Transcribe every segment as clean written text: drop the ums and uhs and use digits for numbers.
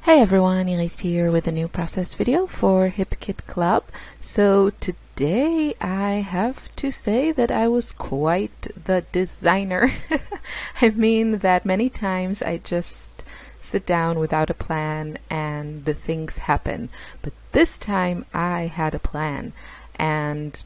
Hi everyone, Iris here with a new process video for HipKit Club. So today I have to say that I was quite the designer. I mean that many times I just sit down without a plan and the things happen. But this time I had a plan and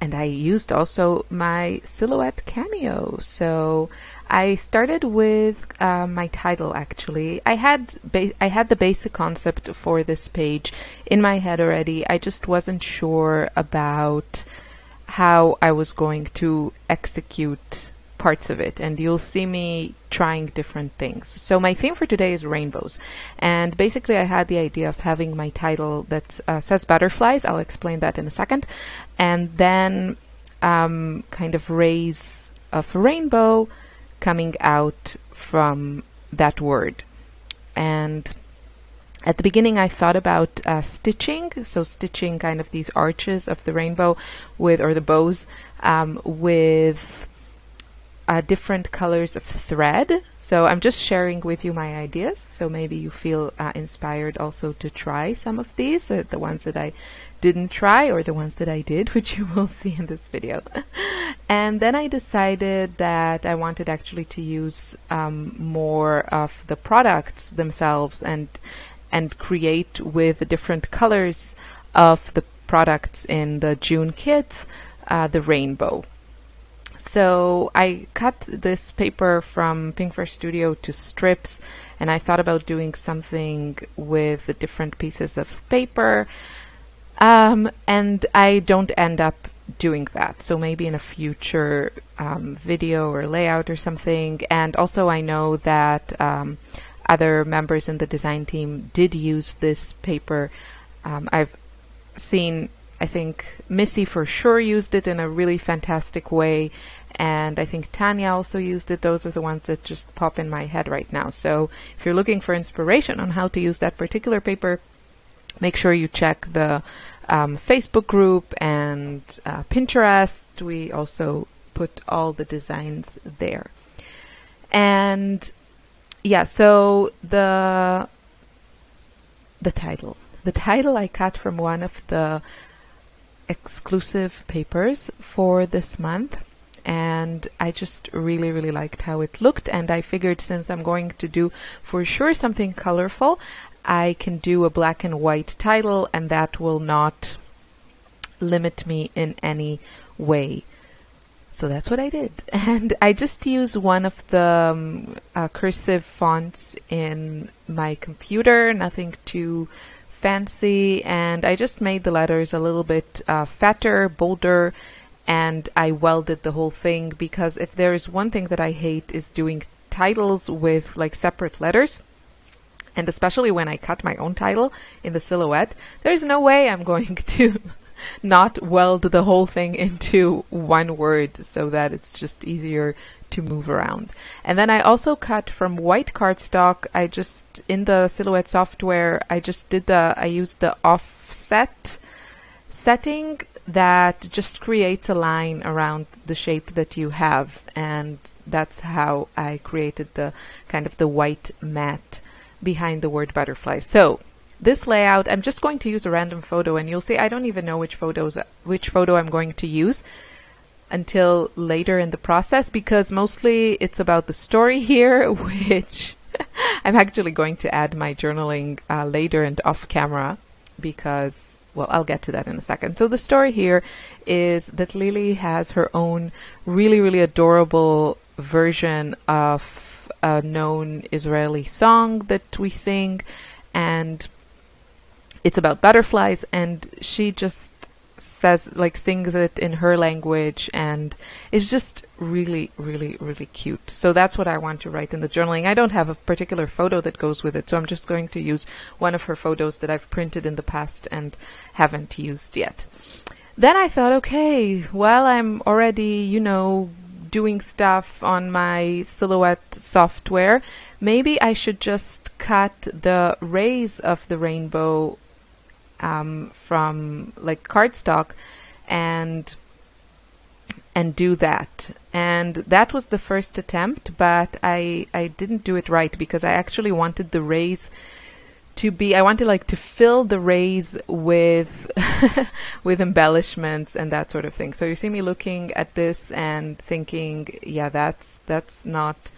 I used also my silhouette cameo. So I started with my title. Actually, I had the basic concept for this page in my head already. I just wasn't sure about how I was going to execute parts of it, and you'll see me trying different things. So my theme for today is rainbows, and basically I had the idea of having my title that says butterflies. I'll explain that in a second, and then kind of rays of a rainbow coming out from that word. And at the beginning I thought about stitching, so stitching kind of these arches of the rainbow with, or the bows, with different colors of thread. So I'm just sharing with you my ideas, so maybe you feel inspired also to try some of these, the ones that I didn't try or the ones that I did, which you will see in this video. And then I decided that I wanted actually to use more of the products themselves and create with different colors of the products in the June kits the rainbow. So I cut this paper from Pinkfresh Studio to strips, and I thought about doing something with the different pieces of paper, and I don't end up doing that. So maybe in a future video or layout or something. And also I know that other members in the design team did use this paper. I've seen, I think Missy for sure used it in a really fantastic way, and I think Tanya also used it. Those are the ones that just pop in my head right now. So if you're looking for inspiration on how to use that particular paper, make sure you check the Facebook group and Pinterest. We also put all the designs there. And yeah, so the title I cut from one of the exclusive papers for this month, and I just really liked how it looked, and I figured since I'm going to do for sure something colorful, I can do a black and white title, and that will not limit me in any way. So that's what I did. And I just use one of the cursive fonts in my computer, nothing too fancy, and I just made the letters a little bit fatter, bolder, and I welded the whole thing, because if there is one thing that I hate is doing titles with like separate letters. And especially when I cut my own title in the silhouette, there's no way I'm going to not weld the whole thing into one word so that it's just easier to move around. And then I also cut from white cardstock. I just, in the silhouette software, I used the offset setting that just creates a line around the shape that you have. And that's how I created the kind of the white matte behind the word butterfly. So this layout, I'm just going to use a random photo, and you'll see I don't even know which photo I'm going to use until later in the process, because mostly it's about the story here, which I'm actually going to add my journaling later and off camera, because, well, I'll get to that in a second. So the story here is that Lily has her own really adorable version of a known Israeli song that we sing, and it's about butterflies, and she just sings it in her language, and it's just really cute. So that's what I want to write in the journaling. I don't have a particular photo that goes with it, so I'm just going to use one of her photos that I've printed in the past and haven't used yet. Then I thought, okay, well, I'm already, doing stuff on my silhouette software. Maybe I should just cut the rays of the rainbow from like cardstock and and do that. And that was the first attempt, but I didn't do it right because I actually wanted the rays to be, I wanted like to fill the rays with with embellishments and that sort of thing. So you see me looking at this and thinking, yeah, that's not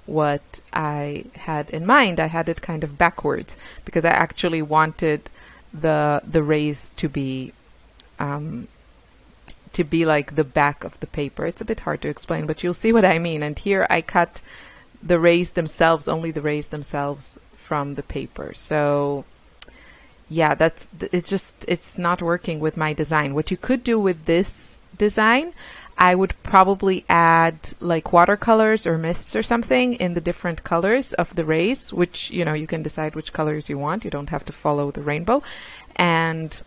what I had in mind. I had it kind of backwards because I actually wanted the rays to be like the back of the paper. It's a bit hard to explain, but you'll see what I mean. And here I cut the rays themselves, only the rays themselves from the paper. So yeah, it's not working with my design. What you could do with this design, I would probably add like watercolors or mists or something in the different colors of the rays, which, you know, you can decide which colors you want. You don't have to follow the rainbow and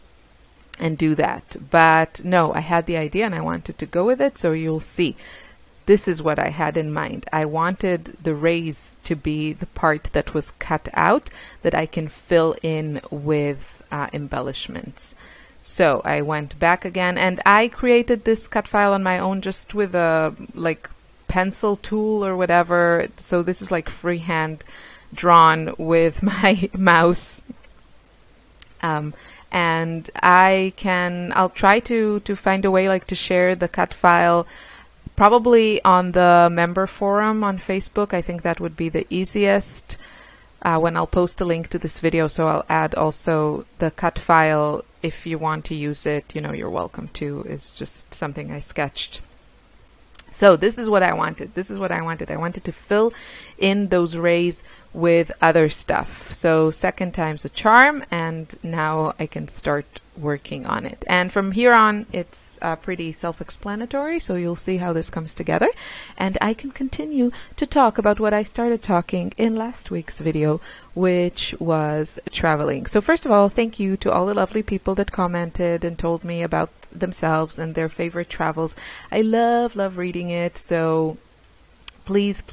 do that. But no, I had the idea and I wanted to go with it. So you'll see, this is what I had in mind. I wanted the rays to be the part that was cut out that I can fill in with embellishments. So I went back again and I created this cut file on my own just with a like pencil tool or whatever. So this is like freehand drawn with my mouse. And I'll try to find a way like to share the cut file probably on the member forum on Facebook. I think that would be the easiest when I'll post a link to this video. So I'll add also the cut file. If you want to use it, you know, you're welcome to. It's just something I sketched. So this is what I wanted. This is what I wanted. I wanted to fill in those rays with other stuff. So second time's a charm, and now I can start working on it. And from here on, it's pretty self-explanatory, so you'll see how this comes together. And I can continue to talk about what I started talking in last week's video, which was traveling. So first of all, thank you to all the lovely people that commented and told me about themselves and their favorite travels. I love reading it, so please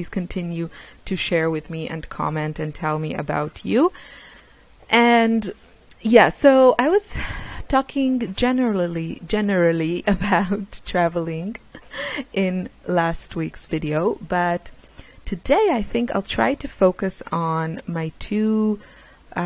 continue to share with me and comment and tell me about you. And yeah, so I was talking generally about traveling in last week's video, but today I think I'll try to focus on my two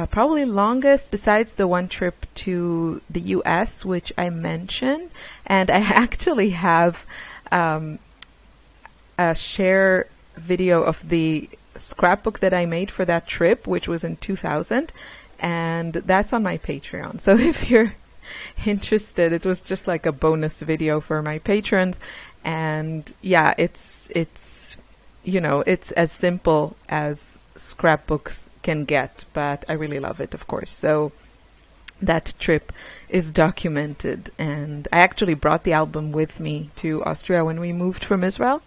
probably longest, besides the one trip to the US, which I mentioned. And I actually have a share video of the scrapbook that I made for that trip, which was in 2000, and that's on my Patreon. So if you're interested, it was just like a bonus video for my patrons. And yeah, it's you know, it's as simple as scrapbooks can get, but I really love it, of course. So that trip is documented, and I actually brought the album with me to Austria when we moved from Israel.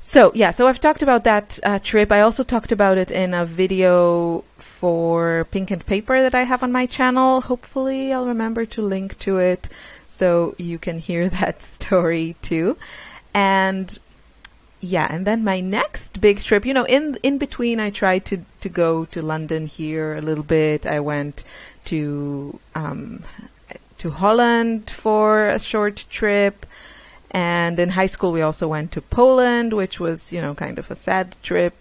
So yeah, so I've talked about that trip. I also talked about it in a video for Pink and Paper that I have on my channel. Hopefully I'll remember to link to it so you can hear that story too. And yeah, and then my next big trip, you know, in between I tried to go to London here a little bit. I went to Holland for a short trip. And in high school, we also went to Poland, which was, you know, kind of a sad trip,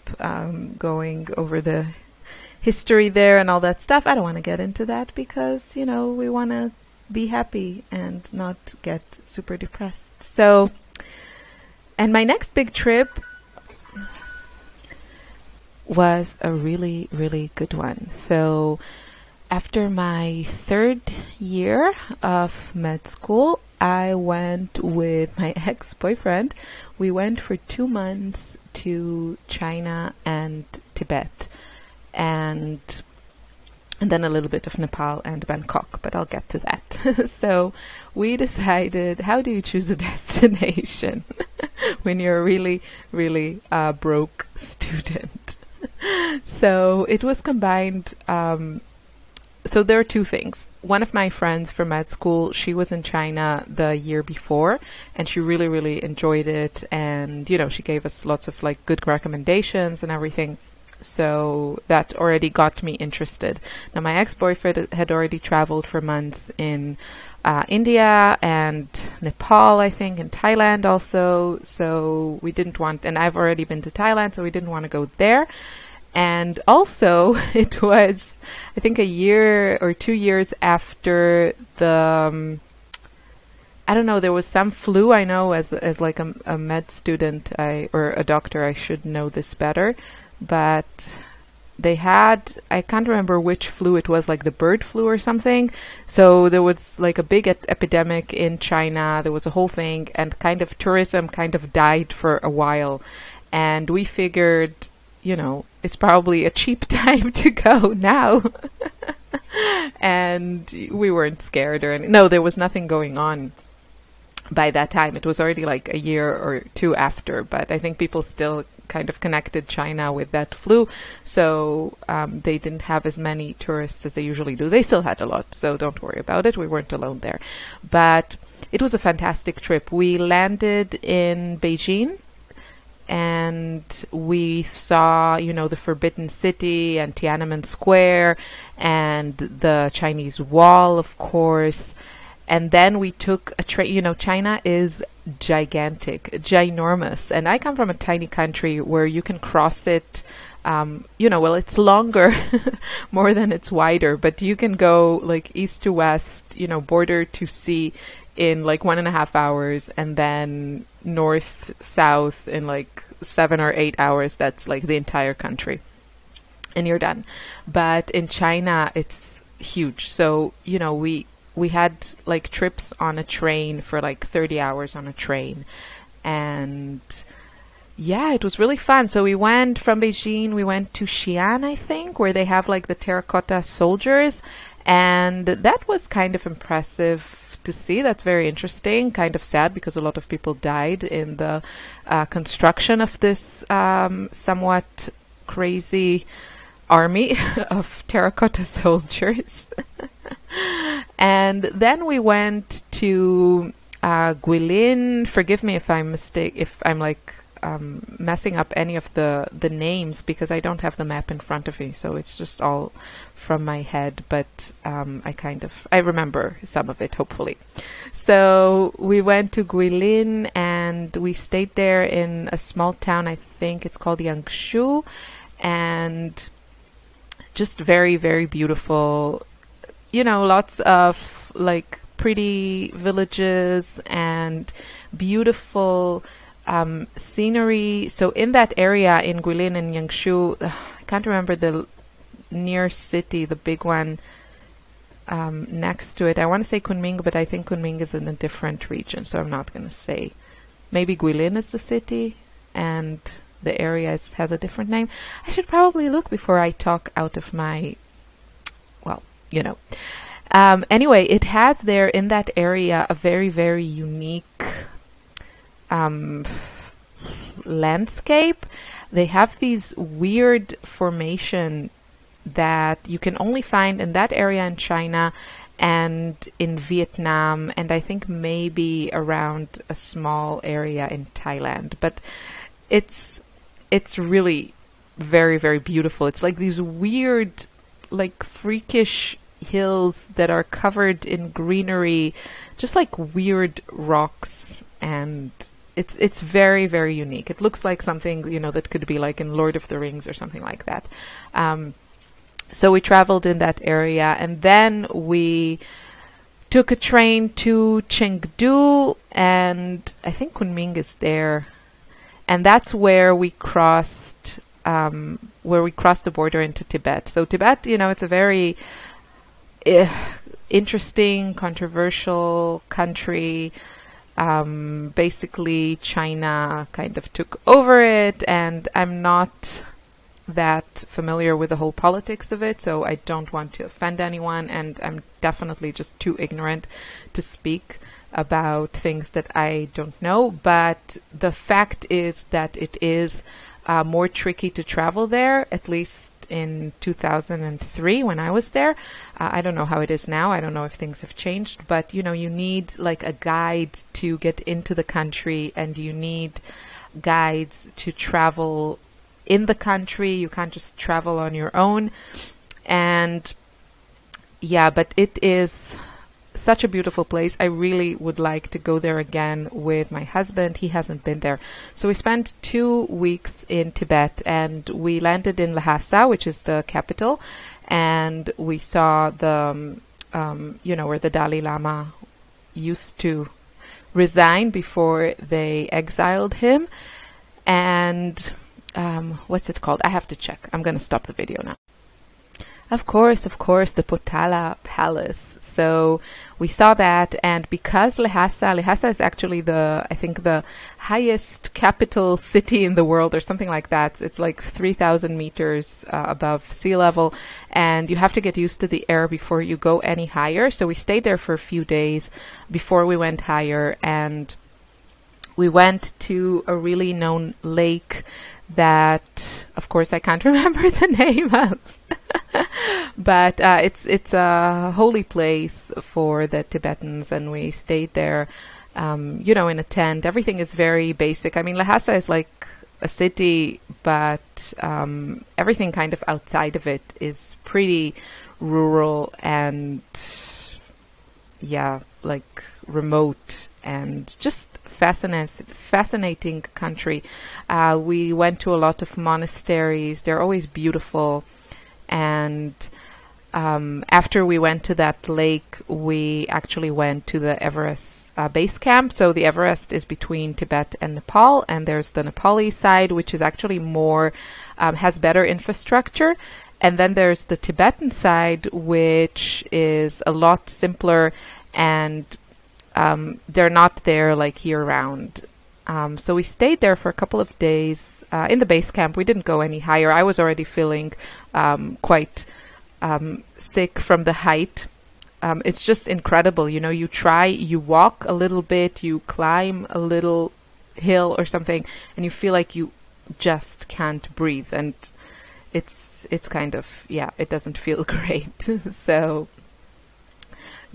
going over the history there and all that stuff. I don't want to get into that because, you know, we want to be happy and not get super depressed. So, and my next big trip was a really, really good one. So after my third year of med school, I went with my ex-boyfriend. We went for 2 months to China and Tibet, and then a little bit of Nepal and Bangkok, but I'll get to that. So we decided, how do you choose a destination when you're a really, really broke student? So it was combined. So there are two things. One of my friends from med school, she was in China the year before, and she really, really enjoyed it. And, you know, she gave us lots of like good recommendations and everything. So that already got me interested. Now, my ex-boyfriend had already traveled for months in India and Nepal, I think, and Thailand also. So we didn't want, and I've already been to Thailand, so we didn't want to go there. And also, it was, I think, a year or 2 years after the, I don't know, there was some flu. I know as like a med student, or a doctor, I should know this better. But they had, I can't remember which flu it was, like the bird flu or something. So there was like a big epidemic in China. There was a whole thing, and kind of tourism kind of died for a while. And we figured, you know, it's probably a cheap time to go now. And we weren't scared or anything. No, there was nothing going on by that time. It was already like a year or two after, but I think people still kind of connected China with that flu. So they didn't have as many tourists as they usually do. They still had a lot, so don't worry about it. We weren't alone there. But it was a fantastic trip. We landed in Beijing, and we saw, you know, the Forbidden City and Tiananmen Square and the Chinese Wall, of course. And then we took a train. You know, China is gigantic, ginormous. And I come from a tiny country where you can cross it, you know, well, it's longer more than it's wider, but you can go like east to west, you know, border to sea in like 1.5 hours, and then north south in like 7 or 8 hours. That's like the entire country, and you're done. But in China, it's huge. So, you know, we had like trips on a train for like 30 hours on a train, and yeah, it was really fun. So we went from Beijing, we went to Xi'an, I think, where they have like the terracotta soldiers, and that was kind of impressive to see. That's very interesting. Kind of sad because a lot of people died in the construction of this somewhat crazy army of terracotta soldiers. And then we went to Guilin. Forgive me if I'm like messing up any of the names, because I don't have the map in front of me, so it's just all from my head, but I remember some of it, hopefully. So we went to Guilin, and we stayed there in a small town, I think it's called Yangshu, and just very, very beautiful, you know, lots of like pretty villages and beautiful scenery. So in that area in Guilin and Yangshu, I can't remember the near city, the big one next to it. I want to say Kunming, but I think Kunming is in a different region, so I'm not going to say. Maybe Guilin is the city and the area has a different name. I should probably look before I talk out of my, well, you know. Anyway, it has there in that area a very, very unique landscape. They have these weird formation that you can only find in that area in China and in Vietnam, and I think maybe around a small area in Thailand. But it's really very, very beautiful. It's like these weird, like freakish hills that are covered in greenery, just like weird rocks, and it's very, very unique. It looks like something, you know, that could be like in Lord of the Rings or something like that. So we traveled in that area, and then we took a train to Chengdu, and I think Kunming is there, and that's where we crossed the border into Tibet. So Tibet, you know, it's a very interesting, controversial country. Basically, China kind of took over it, and I'm not that familiar with the whole politics of it, so I don't want to offend anyone, and I'm definitely just too ignorant to speak about things that I don't know. But the fact is that it is more tricky to travel there, at least in 2003 when I was there. I don't know how it is now. I don't know if things have changed, but you know, you need like a guide to get into the country, and you need guides to travel in the country. You can't just travel on your own. And yeah, but it is such a beautiful place. I really would like to go there again with my husband. He hasn't been there. So we spent 2 weeks in Tibet, and we landed in Lhasa, which is the capital, and we saw the, where the Dalai Lama used to reside before they exiled him. And what's it called? I have to check. I'm going to stop the video now. Of course, the Potala Palace. So we saw that, and because Lhasa is actually I think the highest capital city in the world or something like that. It's like 3,000 meters above sea level, and you have to get used to the air before you go any higher. So we stayed there for a few days before we went higher, and we went to a really known lake that, of course, I can't remember the name of. But it's a holy place for the Tibetans, and we stayed there, in a tent. Everything is very basic. I mean, Lhasa is like a city, but everything kind of outside of it is pretty rural and, like remote and just fascinating country. We went to a lot of monasteries. They're always beautiful. And after we went to that lake, we actually went to the Everest base camp. So the Everest is between Tibet and Nepal, and there's the Nepali side, which is actually more, has better infrastructure. And then there's the Tibetan side, which is a lot simpler, and they're not there like year-round. So we stayed there for a couple of days in the base camp. We didn't go any higher. I was already feeling quite sick from the height. It's just incredible. You walk a little bit, you climb a little hill or something, and you feel like you just can't breathe. And it's kind of, it doesn't feel great. So...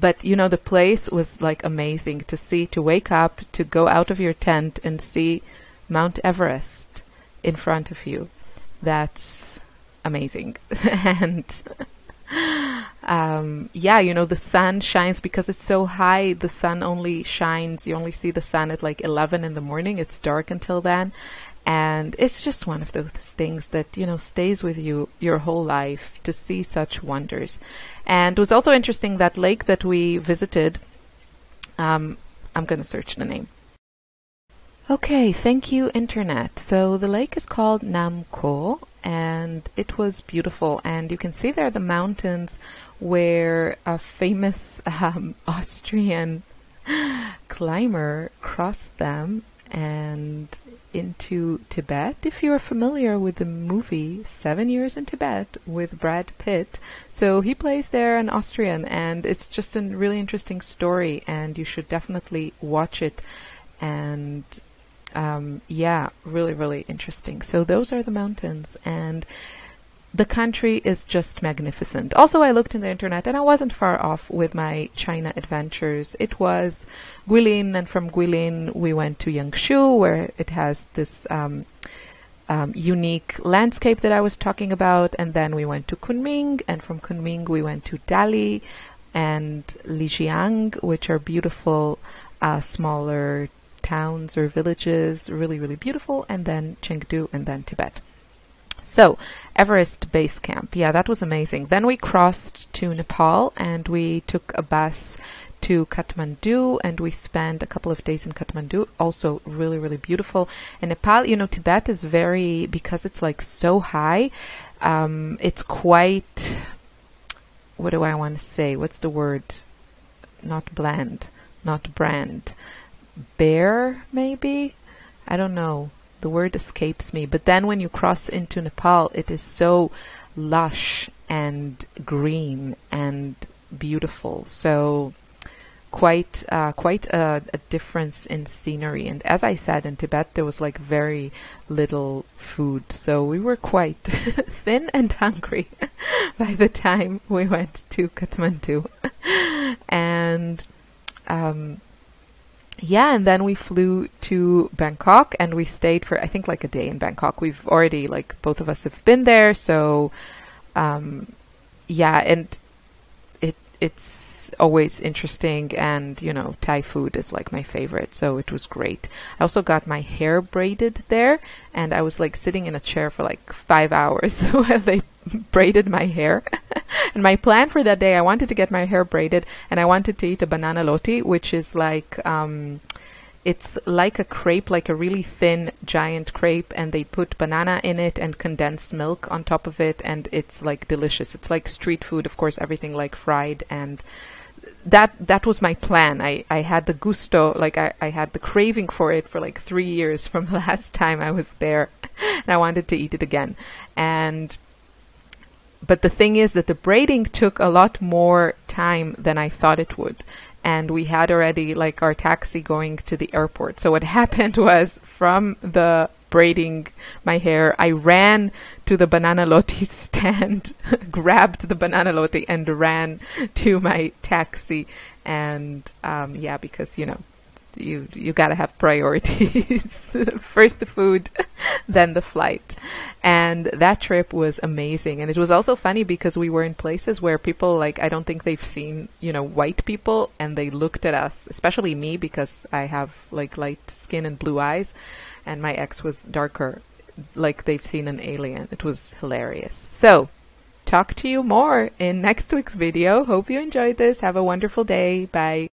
But, the place was like amazing to see, to wake up, to go out of your tent and see Mount Everest in front of you. That's amazing. And, the sun shines because it's so high. The sun only shines. You only see the sun at like 11 in the morning. It's dark until then. And it's just one of those things that, stays with you your whole life, to see such wonders. And it was also interesting, that lake that we visited, I'm going to search the name. Okay, thank you, Internet. So the lake is called Namko, and it was beautiful. And you can see there the mountains where a famous Austrian climber crossed them and into Tibet. If you're familiar with the movie 7 Years in Tibet with Brad Pitt, so he plays there an Austrian, and it's just a really interesting story, and you should definitely watch it. And really, really interesting. So those are the mountains, and the country is just magnificent. Also, I looked in the internet, and I wasn't far off with my China adventures. It was Guilin, and from Guilin we went to Yangshu, where it has this unique landscape that I was talking about, and then we went to Kunming, and from Kunming we went to Dali and Lijiang, which are beautiful smaller towns or villages, really, really beautiful, and then Chengdu, and then Tibet. So, Everest Base Camp, that was amazing. Then we crossed to Nepal, and we took a bus to Kathmandu, and we spent a couple of days in Kathmandu, also really, really beautiful. And Nepal, Tibet is because it's like so high, it's quite, what do I want to say? What's the word? Not bland, not brand. Bare, maybe? I don't know. The word escapes me. But then when you cross into Nepal, it is so lush and green and beautiful. So quite a difference in scenery. And as I said, in Tibet there was like very little food, so we were quite thin and hungry by the time we went to Kathmandu. And and then we flew to Bangkok, and we stayed for, I think, like a day in Bangkok. We've already, both of us have been there, so, and it's always interesting, and you know, Thai food is like my favorite, so it was great. I also got my hair braided there, and I was like sitting in a chair for like 5 hours while they braided my hair. And my plan for that day, I wanted to get my hair braided, and I wanted to eat a banana roti, which is like it's like a crepe, like a really thin giant crepe, and they put banana in it and condensed milk on top of it, and it's like delicious. It's like street food, of course, everything like fried, and that was my plan. I had the gusto, like I had the craving for it for like 3 years from the last time I was there, and I wanted to eat it again. But the thing is that the braiding took a lot more time than I thought it would. And we had already like our taxi going to the airport. So what happened was, from the braiding my hair, I ran to the banana roti stand, grabbed the banana roti and ran to my taxi. And yeah, because, you know, you gotta have priorities. First the food, then the flight. And that trip was amazing. And it was also funny because we were in places where people, like, I don't think they've seen, you know, white people, and they looked at us, especially me, because I have like light skin and blue eyes, and my ex was darker, like they've seen an alien. It was hilarious. So talk to you more in next week's video. Hope you enjoyed this. Have a wonderful day. Bye.